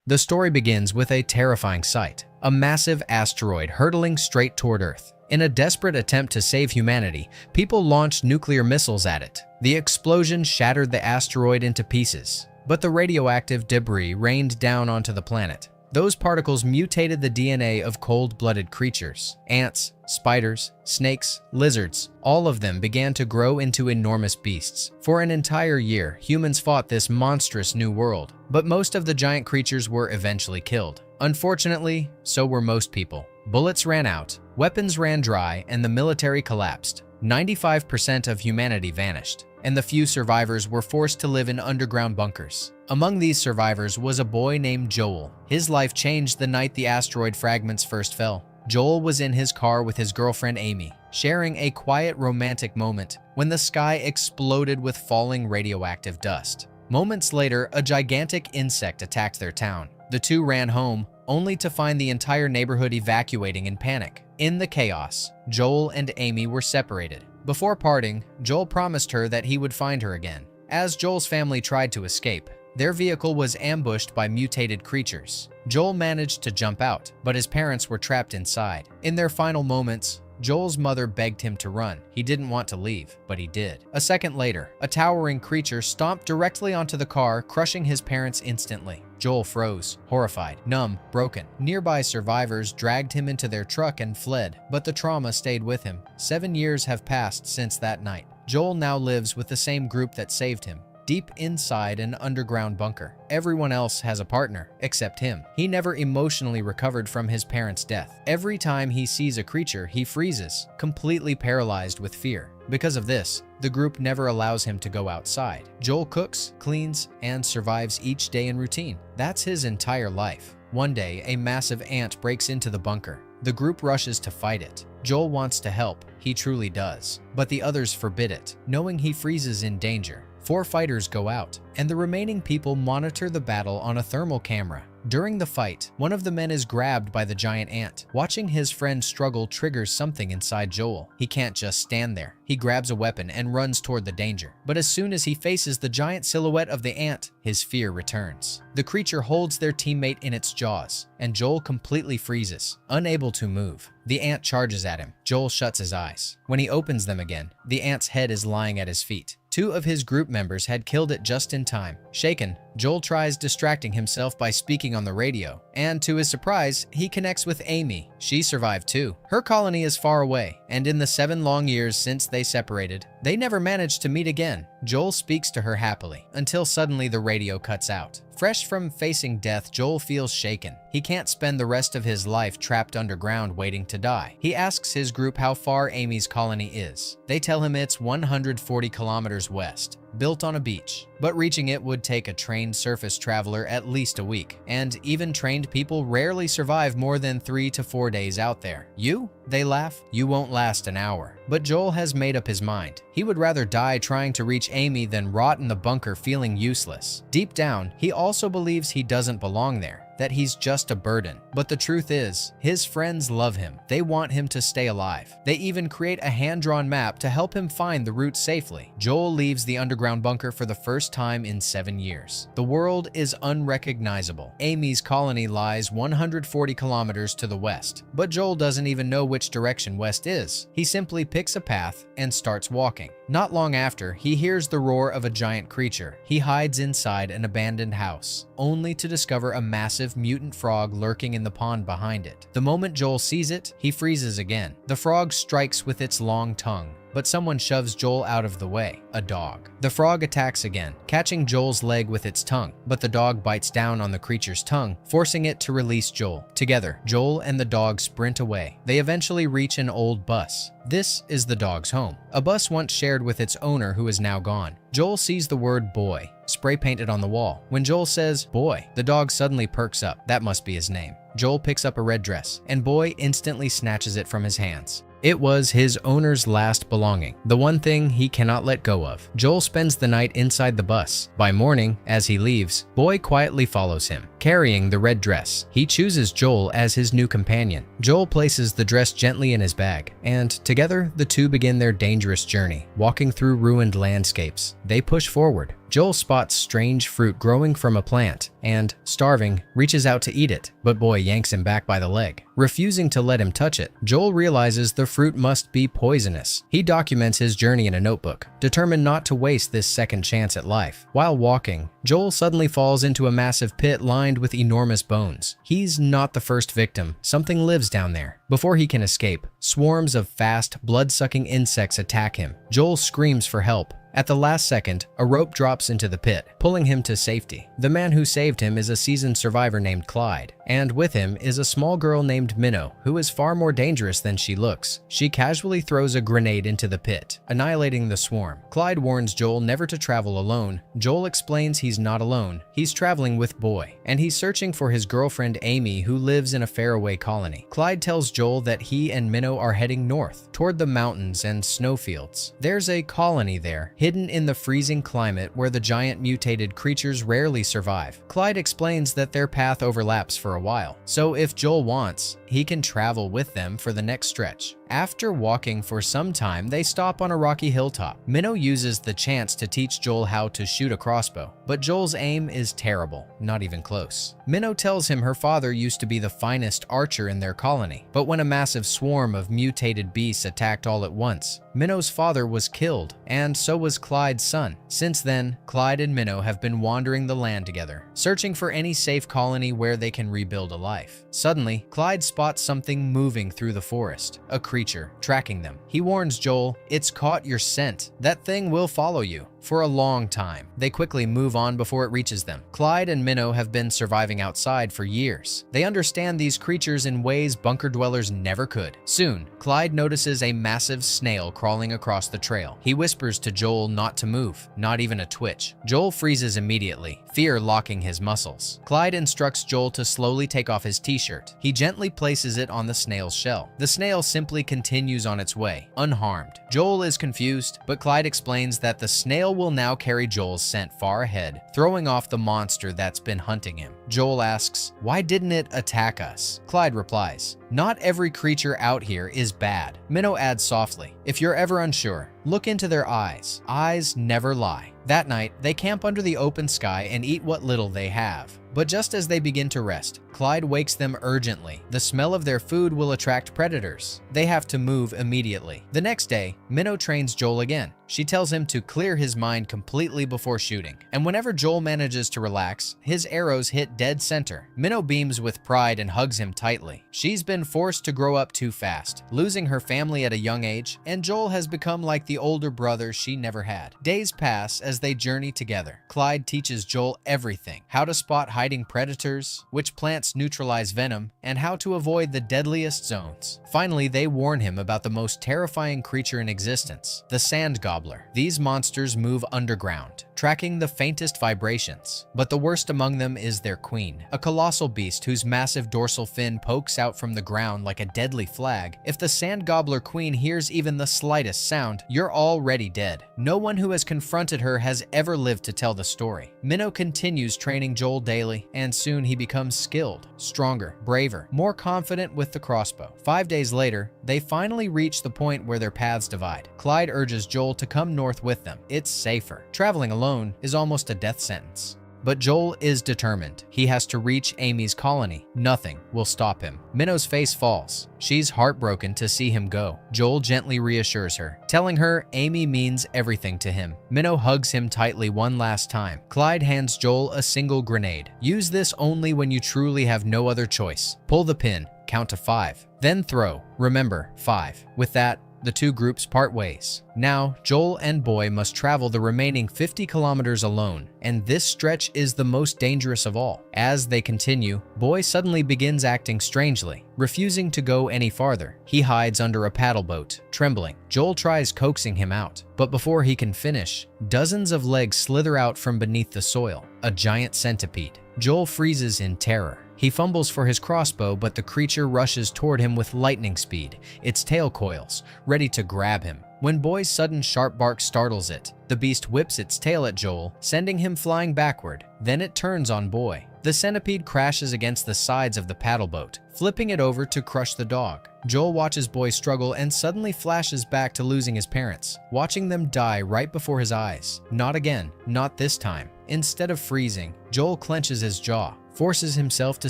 The story begins with a terrifying sight: a massive asteroid hurtling straight toward Earth. In a desperate attempt to save humanity, people launched nuclear missiles at it. The explosion shattered the asteroid into pieces, but the radioactive debris rained down onto the planet. Those particles mutated the DNA of cold-blooded creatures. Ants, spiders, snakes, lizards, all of them began to grow into enormous beasts. For an entire year, humans fought this monstrous new world, but most of the giant creatures were eventually killed. Unfortunately, so were most people. Bullets ran out, weapons ran dry, and the military collapsed. 95% of humanity vanished, and the few survivors were forced to live in underground bunkers. Among these survivors was a boy named Joel. His life changed the night the asteroid fragments first fell. Joel was in his car with his girlfriend Aimee, sharing a quiet romantic moment when the sky exploded with falling radioactive dust. Moments later, a gigantic insect attacked their town. The two ran home, only to find the entire neighborhood evacuating in panic. In the chaos, Joel and Aimee were separated. Before parting, Joel promised her that he would find her again. As Joel's family tried to escape, their vehicle was ambushed by mutated creatures. Joel managed to jump out, but his parents were trapped inside. In their final moments, Joel's mother begged him to run. He didn't want to leave, but he did. A second later, a towering creature stomped directly onto the car, crushing his parents instantly. Joel froze, horrified, numb, broken. Nearby survivors dragged him into their truck and fled, but the trauma stayed with him. 7 years have passed since that night. Joel now lives with the same group that saved him, deep inside an underground bunker. Everyone else has a partner, except him. He never emotionally recovered from his parents' death. Every time he sees a creature, he freezes, completely paralyzed with fear. Because of this, the group never allows him to go outside. Joel cooks, cleans, and survives each day in routine. That's his entire life. One day, a massive ant breaks into the bunker. The group rushes to fight it. Joel wants to help, he truly does, but the others forbid it, knowing he freezes in danger. 4 fighters go out, and the remaining people monitor the battle on a thermal camera. During the fight, one of the men is grabbed by the giant ant. Watching his friend struggle triggers something inside Joel. He can't just stand there. He grabs a weapon and runs toward the danger. But as soon as he faces the giant silhouette of the ant, his fear returns. The creature holds their teammate in its jaws, and Joel completely freezes, unable to move. The ant charges at him. Joel shuts his eyes. When he opens them again, the ant's head is lying at his feet. 2 of his group members had killed it just in time. Shaken, Joel tries distracting himself by speaking on the radio, and to his surprise, he connects with Aimee. She survived too. Her colony is far away, and in the 7 long years since they separated, they never managed to meet again. Joel speaks to her happily, until suddenly the radio cuts out. Fresh from facing death, Joel feels shaken. He can't spend the rest of his life trapped underground waiting to die. He asks his group how far Aimee's colony is. They tell him it's 140 kilometers west, built on a beach, but reaching it would take a trained surface traveler at least a week, and even trained people rarely survive more than 3 to 4 days out there. You? They laugh. You won't last an hour. But Joel has made up his mind. He would rather die trying to reach Aimee than rot in the bunker feeling useless. Deep down, he also believes he doesn't belong there, that he's just a burden. But the truth is, his friends love him. They want him to stay alive. They even create a hand-drawn map to help him find the route safely. Joel leaves the underground bunker for the first time in 7 years. The world is unrecognizable. Aimee's colony lies 140 kilometers to the west, but Joel doesn't even know which direction west is. He simply picks a path and starts walking. Not long after, he hears the roar of a giant creature. He hides inside an abandoned house, only to discover a massive mutant frog lurking in the pond behind it. The moment Joel sees it, he freezes again. The frog strikes with its long tongue, but someone shoves Joel out of the way, a dog. The frog attacks again, catching Joel's leg with its tongue, but the dog bites down on the creature's tongue, forcing it to release Joel. Together, Joel and the dog sprint away. They eventually reach an old bus. This is the dog's home, a bus once shared with its owner who is now gone. Joel sees the word boy spray painted on the wall. When Joel says boy, the dog suddenly perks up. That must be his name. Joel picks up a red dress, and Boy instantly snatches it from his hands. It was his owner's last belonging, the one thing he cannot let go of. Joel spends the night inside the bus. By morning, as he leaves, Boy quietly follows him. carrying the red dress. He chooses Joel as his new companion. Joel places the dress gently in his bag, and together the two begin their dangerous journey, walking through ruined landscapes. They push forward. Joel spots strange fruit growing from a plant and, starving, reaches out to eat it, but Boy yanks him back by the leg. Refusing to let him touch it, Joel realizes the fruit must be poisonous. He documents his journey in a notebook, determined not to waste this second chance at life. While walking, Joel suddenly falls into a massive pit lined with enormous bones. He's not the first victim. Something lives down there. Before he can escape, swarms of fast, blood-sucking insects attack him. Joel screams for help. At the last second, a rope drops into the pit, pulling him to safety. The man who saved him is a seasoned survivor named Clyde, and with him is a small girl named Minnow, who is far more dangerous than she looks. She casually throws a grenade into the pit, annihilating the swarm. Clyde warns Joel never to travel alone. Joel explains he's not alone. He's traveling with Boy, and he's searching for his girlfriend Aimee, who lives in a faraway colony. Clyde tells Joel that he and Minnow are heading north, toward the mountains and snowfields. There's a colony there, hidden in the freezing climate where the giant mutated creatures rarely survive. Clyde explains that their path overlaps for a while, so if Joel wants, he can travel with them for the next stretch. After walking for some time, they stop on a rocky hilltop. Minnow uses the chance to teach Joel how to shoot a crossbow, but Joel's aim is terrible, not even close. Minnow tells him her father used to be the finest archer in their colony, but when a massive swarm of mutated beasts attacked all at once, Minnow's father was killed, and so was Clyde's son. Since then, Clyde and Minnow have been wandering the land together, searching for any safe colony where they can rebuild a life. Suddenly, Clyde spots something moving through the forest, a creature tracking them. He warns Joel, "It's caught your scent. That thing will follow you for a long time." They quickly move on before it reaches them. Clyde and Minnow have been surviving outside for years. They understand these creatures in ways bunker dwellers never could. Soon, Clyde notices a massive snail crawling across the trail. He whispers to Joel not to move, not even a twitch. Joel freezes immediately, fear locking his muscles. Clyde instructs Joel to slowly take off his t-shirt. He gently places it on the snail's shell. The snail simply continues on its way, unharmed. Joel is confused, but Clyde explains that the snail will now carry Joel's scent far ahead, throwing off the monster that's been hunting him. Joel asks, "Why didn't it attack us?" Clyde replies, "Not every creature out here is bad." Minnow adds softly, "If you're ever unsure, look into their eyes. Eyes never lie." That night, they camp under the open sky and eat what little they have. But just as they begin to rest, Clyde wakes them urgently. The smell of their food will attract predators. They have to move immediately. The next day, Minnow trains Joel again. She tells him to clear his mind completely before shooting. And whenever Joel manages to relax, his arrows hit dead center. Minnow beams with pride and hugs him tightly. She's been forced to grow up too fast, losing her family at a young age, and Joel has become like the older brother she never had. Days pass as they journey together. Clyde teaches Joel everything: how to spot hiding predators, which plants neutralize venom, and how to avoid the deadliest zones. Finally, they warn him about the most terrifying creature in existence, the sand gobbler. These monsters move underground, tracking the faintest vibrations. But the worst among them is their queen, a colossal beast whose massive dorsal fin pokes out from the ground like a deadly flag. If the sand gobbler queen hears even the slightest sound, you're already dead. No one who has confronted her has ever lived to tell the story. Minnow continues training Joel daily, and soon he becomes skilled, stronger, braver, more confident with the crossbow. 5 days later, they finally reach the point where their paths divide. Clyde urges Joel to come north with them. It's safer. Traveling alone is almost a death sentence. But Joel is determined. He has to reach Aimee's colony. Nothing will stop him. Minnow's face falls. She's heartbroken to see him go. Joel gently reassures her, telling her Aimee means everything to him. Minnow hugs him tightly one last time. Clyde hands Joel a single grenade. Use this only when you truly have no other choice. Pull the pin, count to 5, then throw. Remember, 5. With that, the two groups part ways. Now, Joel and Boy must travel the remaining 50 kilometers alone, and this stretch is the most dangerous of all. As they continue, Boy suddenly begins acting strangely, refusing to go any farther. He hides under a paddle boat, trembling. Joel tries coaxing him out, but before he can finish, dozens of legs slither out from beneath the soil, a giant centipede. Joel freezes in terror. He fumbles for his crossbow, but the creature rushes toward him with lightning speed, its tail coils, ready to grab him. When Boy's sudden sharp bark startles it, the beast whips its tail at Joel, sending him flying backward. Then it turns on Boy. The centipede crashes against the sides of the paddle boat, flipping it over to crush the dog. Joel watches Boy struggle and suddenly flashes back to losing his parents, watching them die right before his eyes. Not again, not this time. Instead of freezing, Joel clenches his jaw, forces himself to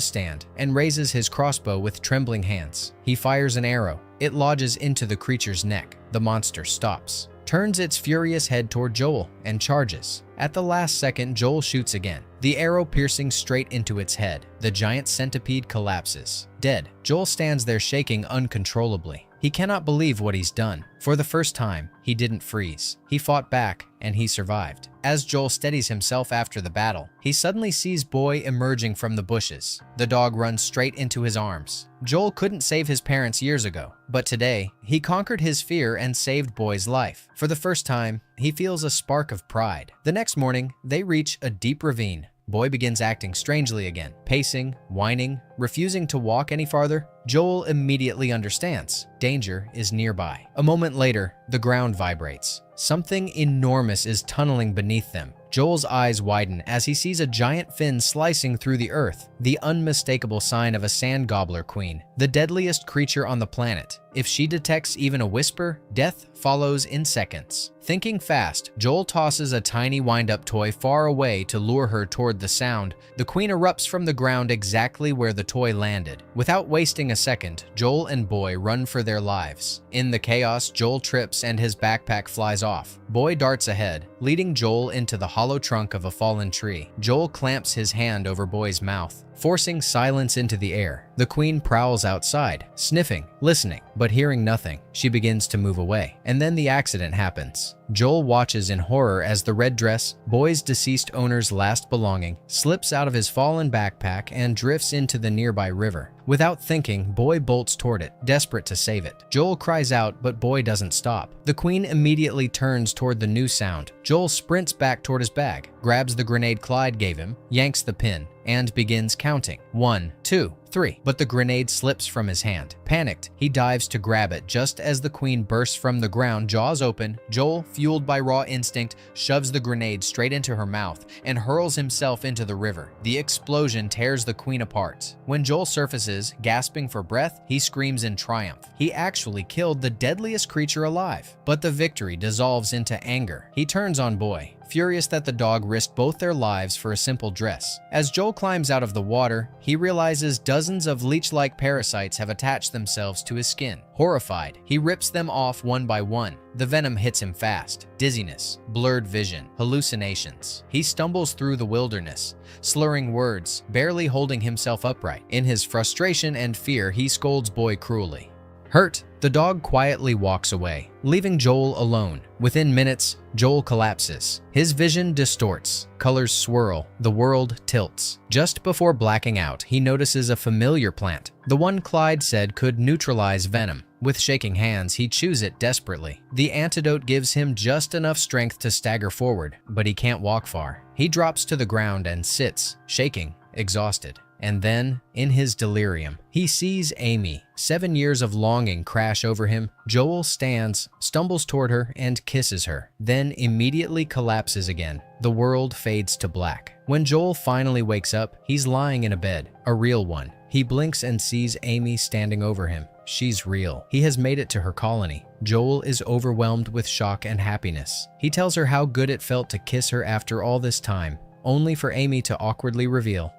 stand, and raises his crossbow with trembling hands. He fires an arrow. It lodges into the creature's neck. The monster stops, turns its furious head toward Joel, and charges. At the last second, Joel shoots again, the arrow piercing straight into its head. The giant centipede collapses, dead. Joel stands there shaking uncontrollably. He cannot believe what he's done. For the first time, he didn't freeze. He fought back, and he survived. As Joel steadies himself after the battle, he suddenly sees Boy emerging from the bushes. The dog runs straight into his arms. Joel couldn't save his parents years ago, but today, he conquered his fear and saved Boy's life. For the first time, he feels a spark of pride. The next morning, they reach a deep ravine. Boy begins acting strangely again, pacing, whining, refusing to walk any farther. Joel immediately understands. Danger is nearby. A moment later, the ground vibrates. Something enormous is tunneling beneath them. Joel's eyes widen as he sees a giant fin slicing through the earth, the unmistakable sign of a sand gobbler queen, the deadliest creature on the planet. If she detects even a whisper, death follows in seconds. Thinking fast, Joel tosses a tiny wind-up toy far away to lure her toward the sound. The queen erupts from the ground exactly where the toy landed. Without wasting a second, Joel and Boy run for their lives. In the chaos, Joel trips and his backpack flies off. Boy darts ahead, leading Joel into the hollow trunk of a fallen tree. Joel clamps his hand over Boy's mouth, forcing silence into the air. The queen prowls outside, sniffing, listening, but hearing nothing. She begins to move away, and then the accident happens. Joel watches in horror as the red dress, Boy's deceased owner's last belonging, slips out of his fallen backpack and drifts into the nearby river. Without thinking, Boy bolts toward it, desperate to save it. Joel cries out, but Boy doesn't stop. The queen immediately turns toward the new sound. Joel sprints back toward his bag, grabs the grenade Clyde gave him, yanks the pin, and begins counting. 1, 2, 3. But the grenade slips from his hand. Panicked, he dives to grab it just as the queen bursts from the ground, jaws open. Joel, fueled by raw instinct, shoves the grenade straight into her mouth and hurls himself into the river. The explosion tears the queen apart. When Joel surfaces, gasping for breath, he screams in triumph. He actually killed the deadliest creature alive. But the victory dissolves into anger. He turns on Boy, furious that the dog risked both their lives for a simple dress. As Joel climbs out of the water, he realizes dozens of leech-like parasites have attached themselves to his skin. Horrified, he rips them off one by one. The venom hits him fast. Dizziness, blurred vision, hallucinations. He stumbles through the wilderness, slurring words, barely holding himself upright. In his frustration and fear, he scolds Boy cruelly. Hurt, the dog quietly walks away, leaving Joel alone. Within minutes, Joel collapses. His vision distorts, colors swirl, the world tilts. Just before blacking out, he notices a familiar plant, the one Clyde said could neutralize venom. With shaking hands, he chews it desperately. The antidote gives him just enough strength to stagger forward, but he can't walk far. He drops to the ground and sits, shaking, exhausted. And then, in his delirium, he sees Aimee. 7 years of longing crash over him. Joel stands, stumbles toward her, and kisses her, then immediately collapses again. The world fades to black. When Joel finally wakes up, he's lying in a bed, a real one. He blinks and sees Aimee standing over him. She's real. He has made it to her colony. Joel is overwhelmed with shock and happiness. He tells her how good it felt to kiss her after all this time, only for Aimee to awkwardly reveal,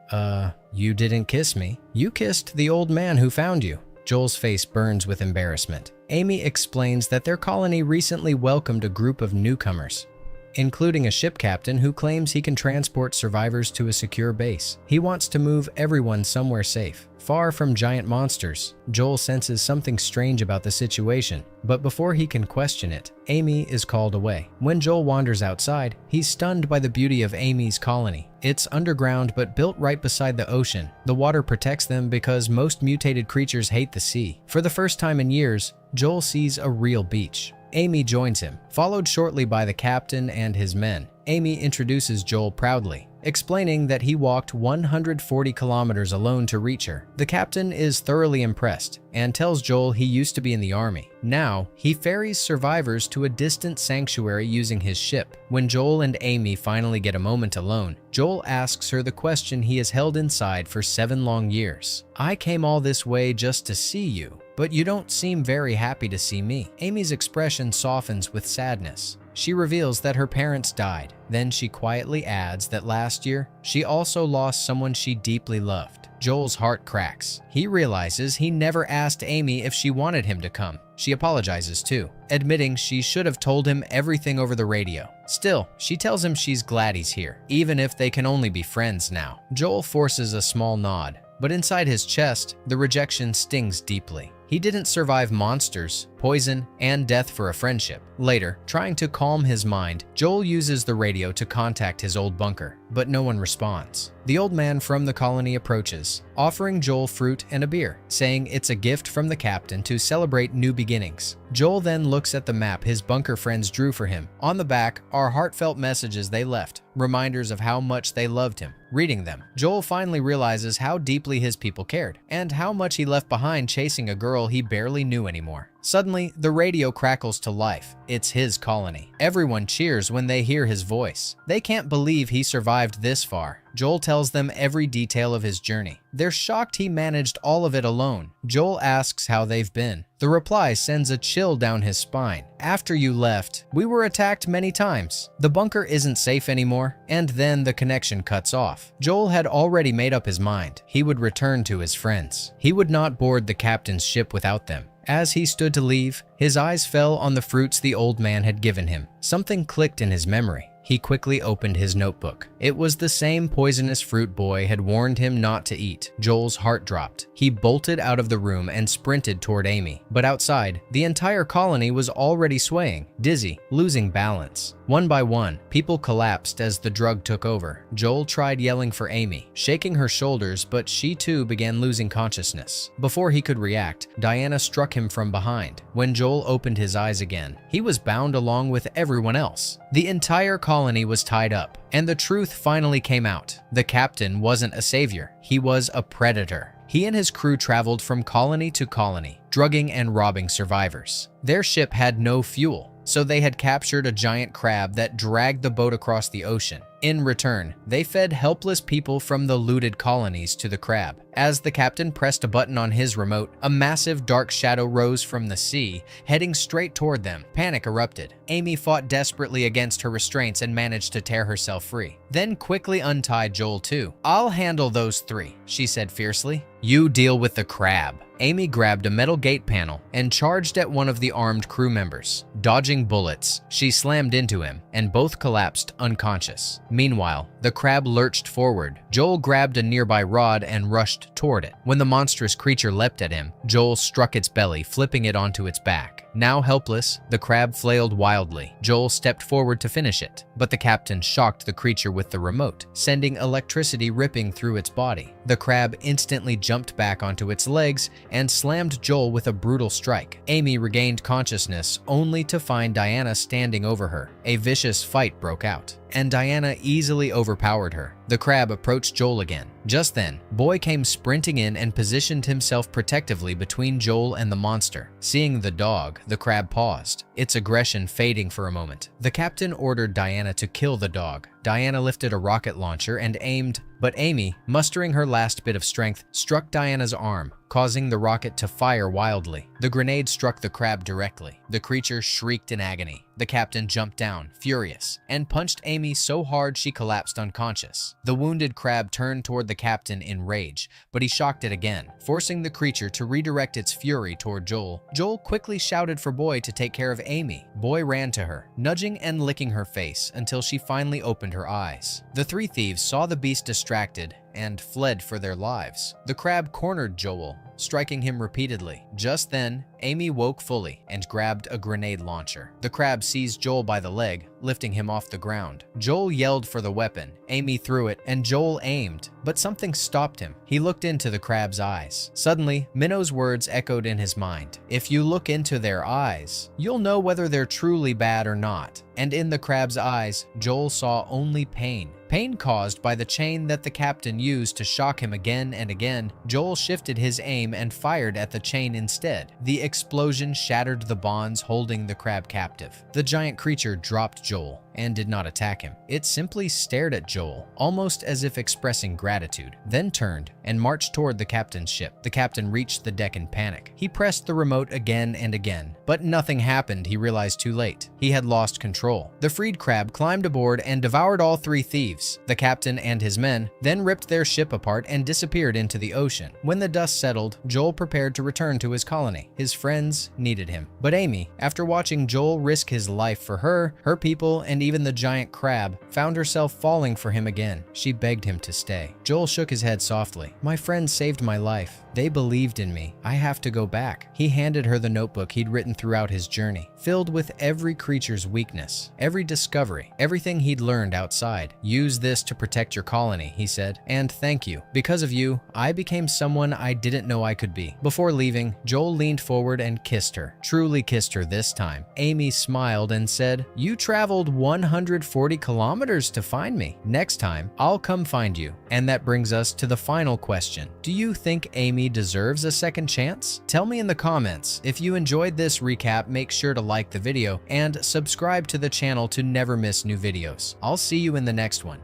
you didn't kiss me. You kissed the old man who found you." Joel's face burns with embarrassment. Aimee explains that their colony recently welcomed a group of newcomers, including a ship captain who claims he can transport survivors to a secure base. He wants to move everyone somewhere safe, far from giant monsters. Joel senses something strange about the situation, but before he can question it, Aimee is called away. When Joel wanders outside, he's stunned by the beauty of Aimee's colony. It's underground but built right beside the ocean. The water protects them because most mutated creatures hate the sea. For the first time in years, Joel sees a real beach. Aimee joins him, followed shortly by the captain and his men. Aimee introduces Joel proudly, explaining that he walked 140 kilometers alone to reach her. The captain is thoroughly impressed and tells Joel he used to be in the army. Now, he ferries survivors to a distant sanctuary using his ship. When Joel and Aimee finally get a moment alone, Joel asks her the question he has held inside for 7 long years. "I came all this way just to see you, but you don't seem very happy to see me." Aimee's expression softens with sadness. She reveals that her parents died. Then she quietly adds that last year, she also lost someone she deeply loved. Joel's heart cracks. He realizes he never asked Aimee if she wanted him to come. She apologizes too, admitting she should have told him everything over the radio. Still, she tells him she's glad he's here, even if they can only be friends now. Joel forces a small nod, but inside his chest, the rejection stings deeply. He didn't survive monsters, poison, and death for a friendship. Later, trying to calm his mind, Joel uses the radio to contact his old bunker, but no one responds. The old man from the colony approaches, offering Joel fruit and a beer, saying it's a gift from the captain to celebrate new beginnings. Joel then looks at the map his bunker friends drew for him. On the back are heartfelt messages they left, reminders of how much they loved him. Reading them, Joel finally realizes how deeply his people cared, and how much he left behind chasing a girl he barely knew anymore. Suddenly, the radio crackles to life. It's his colony. Everyone cheers when they hear his voice. They can't believe he survived this far. Joel tells them every detail of his journey. They're shocked he managed all of it alone. Joel asks how they've been. The reply sends a chill down his spine. "After you left, we were attacked many times. The bunker isn't safe anymore." And then the connection cuts off. Joel had already made up his mind. He would return to his friends. He would not board the captain's ship without them. As he stood to leave, his eyes fell on the fruits the old man had given him. Something clicked in his memory. He quickly opened his notebook. It was the same poisonous fruit Boy had warned him not to eat. Joel's heart dropped. He bolted out of the room and sprinted toward Aimee. But outside, the entire colony was already swaying, dizzy, losing balance. One by one, people collapsed as the drug took over. Joel tried yelling for Aimee, shaking her shoulders, but she too began losing consciousness. Before he could react, Diana struck him from behind. When Joel opened his eyes again, he was bound along with everyone else. The entire colony was tied up, and the truth finally came out. The captain wasn't a savior, he was a predator. He and his crew traveled from colony to colony, drugging and robbing survivors. Their ship had no fuel, so they had captured a giant crab that dragged the boat across the ocean. In return, they fed helpless people from the looted colonies to the crab. As the captain pressed a button on his remote, a massive dark shadow rose from the sea, heading straight toward them. Panic erupted. Aimee fought desperately against her restraints and managed to tear herself free, then quickly untied Joel too. "I'll handle those 3, she said fiercely. "You deal with the crab." Aimee grabbed a metal gate panel and charged at one of the armed crew members. Dodging bullets, she slammed into him, and both collapsed unconscious. Meanwhile, the crab lurched forward. Joel grabbed a nearby rod and rushed toward it. When the monstrous creature leapt at him, Joel struck its belly, flipping it onto its back. Now helpless, the crab flailed wildly. Joel stepped forward to finish it, but the captain shocked the creature with the remote, sending electricity ripping through its body. The crab instantly jumped back onto its legs and slammed Joel with a brutal strike. Aimee regained consciousness only to find Diana standing over her. A vicious fight broke out, and Diana easily overpowered her. The crab approached Joel again. Just then, Boy came sprinting in and positioned himself protectively between Joel and the monster. Seeing the dog, the crab paused, its aggression fading for a moment. The captain ordered Diana to kill the dog. Diana lifted a rocket launcher and aimed, but Aimee, mustering her last bit of strength, struck Diana's arm, causing the rocket to fire wildly. The grenade struck the crab directly. The creature shrieked in agony. The captain jumped down, furious, and punched Aimee so hard she collapsed unconscious. The wounded crab turned toward the captain in rage, but he shocked it again, forcing the creature to redirect its fury toward Joel. Joel quickly shouted for Boy to take care of Aimee. Boy ran to her, nudging and licking her face until she finally opened her eyes. The 3 thieves saw the beast distracted and fled for their lives. The crab cornered Joel, striking him repeatedly. Just then, Aimee woke fully and grabbed a grenade launcher. The crab seized Joel by the leg, lifting him off the ground. Joel yelled for the weapon. Aimee threw it, and Joel aimed, but something stopped him. He looked into the crab's eyes. Suddenly, Minnow's words echoed in his mind. "If you look into their eyes, you'll know whether they're truly bad or not." And in the crab's eyes, Joel saw only pain. Pain caused by the chain that the captain used to shock him again and again, Joel shifted his aim and fired at the chain instead. The explosion shattered the bonds holding the crab captive. The giant creature dropped Joel and did not attack him. It simply stared at Joel, almost as if expressing gratitude, then turned and marched toward the captain's ship. The captain reached the deck in panic. He pressed the remote again and again, but nothing happened. He realized too late. He had lost control. The freed crab climbed aboard and devoured all three thieves. The captain and his men then ripped their ship apart and disappeared into the ocean. When the dust settled, Joel prepared to return to his colony. His friends needed him. But Aimee, after watching Joel risk his life for her people, and even the giant crab, found herself falling for him again. She begged him to stay. Joel shook his head softly. "My friends saved my life. They believed in me. I have to go back." He handed her the notebook he'd written throughout his journey, filled with every creature's weakness, every discovery, everything he'd learned outside. "Use this to protect your colony," he said, "and thank you. Because of you, I became someone I didn't know I could be." Before leaving, Joel leaned forward and kissed her. Truly kissed her this time. Aimee smiled and said, "You traveled 140 kilometers to find me. Next time, I'll come find you." And that brings us to the final question. Do you think Aimee deserves a second chance? Tell me in the comments. If you enjoyed this recap, make sure to like the video and subscribe to the channel to never miss new videos. I'll see you in the next one.